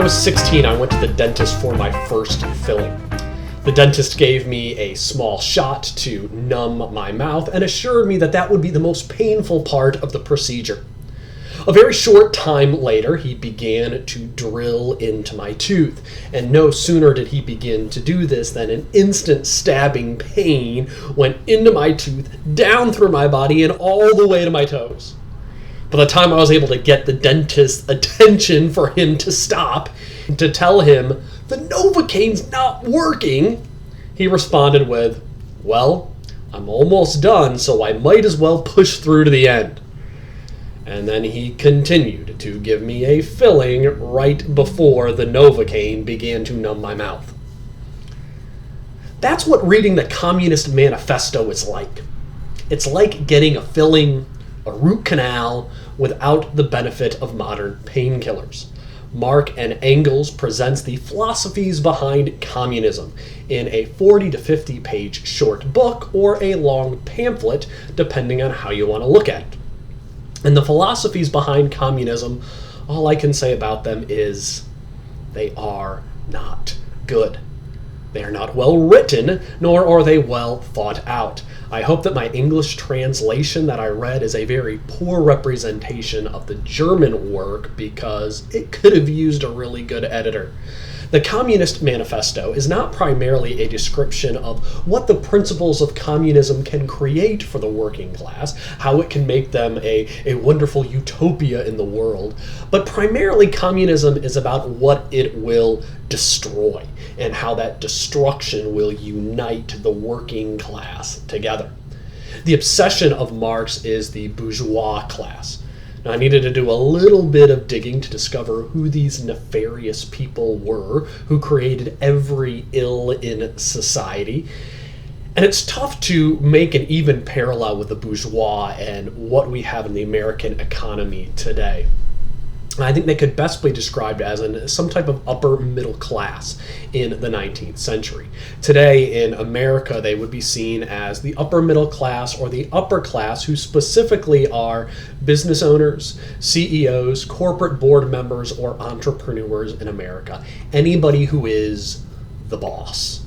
was 16, I went to the dentist for my first filling. The dentist gave me a small shot to numb my mouth and assured me that that would be the most painful part of the procedure. A very short time later, he began to drill into my tooth, and no sooner did he begin to do this than an instant stabbing pain went into my tooth, down through my body, and all the way to my toes. By the time I was able to get the dentist's attention for him to stop, to tell him, "The Novocaine's not working," he responded with, "Well, I'm almost done, so I might as well push through to the end." And then he continued to give me a filling right before the Novocaine began to numb my mouth. That's what reading the Communist Manifesto is like. It's like getting a filling, a root canal, without the benefit of modern painkillers. Marx and Engels presents the philosophies behind communism in a 40 to 50 page short book or a long pamphlet, depending on how you want to look at it. And the philosophies behind communism, all I can say about them is they are not good. They are not well written, nor are they well thought out. I hope that my English translation that I read is a very poor representation of the German work because it could have used a really good editor. The Communist Manifesto is not primarily a description of what the principles of communism can create for the working class, how it can make them a wonderful utopia in the world, but primarily communism is about what it will destroy and how that destruction will unite the working class together. The obsession of Marx is the bourgeois class. Now, I needed to do a little bit of digging to discover who these nefarious people were who created every ill in society. And it's tough to make an even parallel with the bourgeois and what we have in the American economy today. I think they could best be described as some type of upper middle class in the 19th century. Today in America, they would be seen as the upper middle class or the upper class, who specifically are business owners, CEOs, corporate board members, or entrepreneurs in America. Anybody who is the boss.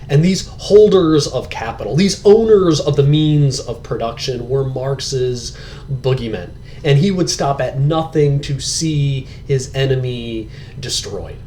And these holders of capital, these owners of the means of production, were Marx's boogeymen. And he would stop at nothing to see his enemy destroyed.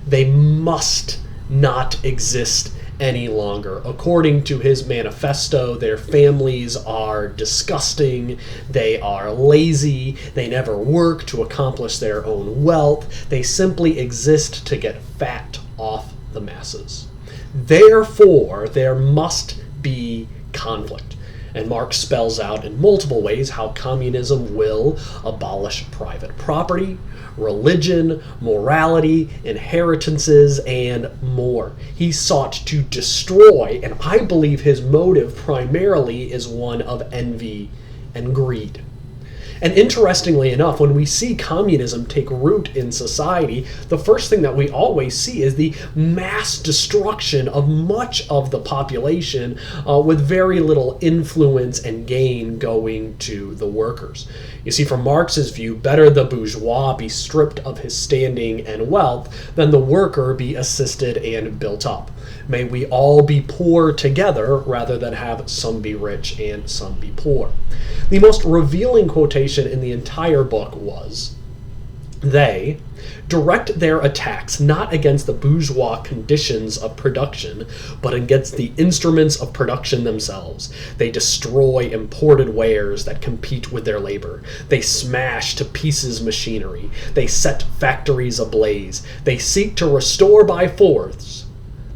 They must not exist any longer. According to his manifesto, their families are disgusting, they are lazy, they never work to accomplish their own wealth, they simply exist to get fat off the masses. Therefore, there must be conflict. And Marx spells out in multiple ways how communism will abolish private property, religion, morality, inheritances, and more. He sought to destroy, and I believe his motive primarily is one of envy and greed. And interestingly enough, when we see communism take root in society, the first thing that we always see is the mass destruction of much of the population with very little influence and gain going to the workers. You see, from Marx's view, better the bourgeois be stripped of his standing and wealth than the worker be assisted and built up. May we all be poor together rather than have some be rich and some be poor. The most revealing quotation in the entire book was, "They direct their attacks not against the bourgeois conditions of production, but against the instruments of production themselves. They destroy imported wares that compete with their labor. They smash to pieces machinery. They set factories ablaze. They seek to restore by force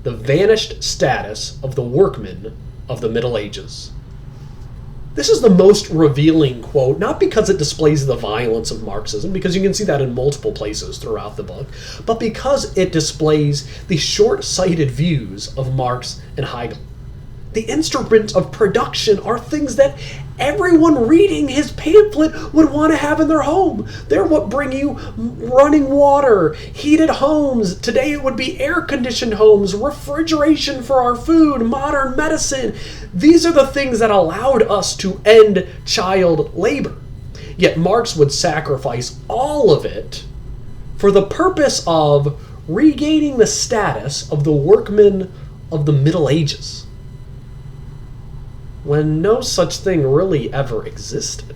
the vanished status of the workmen of the Middle Ages." This is the most revealing quote, not because it displays the violence of Marxism, because you can see that in multiple places throughout the book, but because it displays the short-sighted views of Marx and Hegel. The instruments of production are things that everyone reading his pamphlet would want to have in their home. They're what bring you running water, heated homes. Today it would be air-conditioned homes, refrigeration for our food, modern medicine. These are the things that allowed us to end child labor. Yet Marx would sacrifice all of it for the purpose of regaining the status of the workmen of the Middle Ages, when no such thing really ever existed.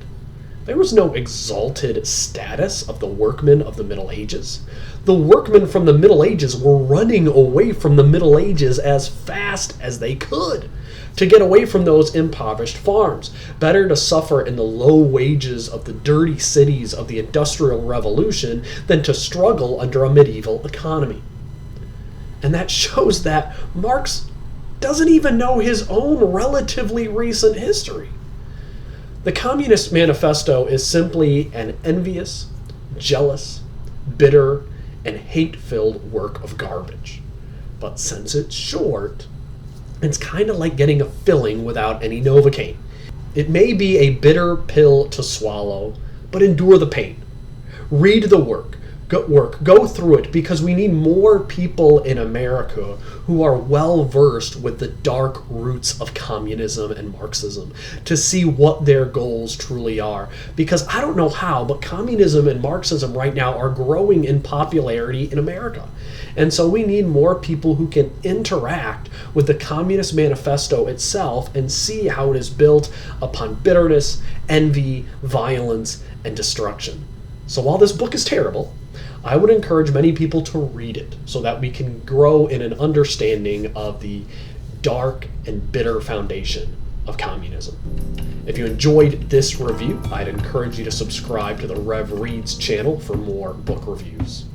There was no exalted status of the workmen of the Middle Ages. The workmen from the Middle Ages were running away from the Middle Ages as fast as they could to get away from those impoverished farms. Better to suffer in the low wages of the dirty cities of the Industrial Revolution than to struggle under a medieval economy. And that shows that Marx doesn't even know his own relatively recent history. The Communist Manifesto is simply an envious, jealous, bitter, and hate-filled work of garbage. But since it's short, it's kind of like getting a filling without any Novocaine. It may be a bitter pill to swallow, but endure the pain. Read the work. Go through it, because we need more people in America who are well versed with the dark roots of communism and Marxism to see what their goals truly are. Because I don't know how, but communism and Marxism right now are growing in popularity in America. And so we need more people who can interact with the Communist Manifesto itself and see how it is built upon bitterness, envy, violence, and destruction. So while this book is terrible, I would encourage many people to read it so that we can grow in an understanding of the dark and bitter foundation of communism. If you enjoyed this review, I'd encourage you to subscribe to the Rev Reads channel for more book reviews.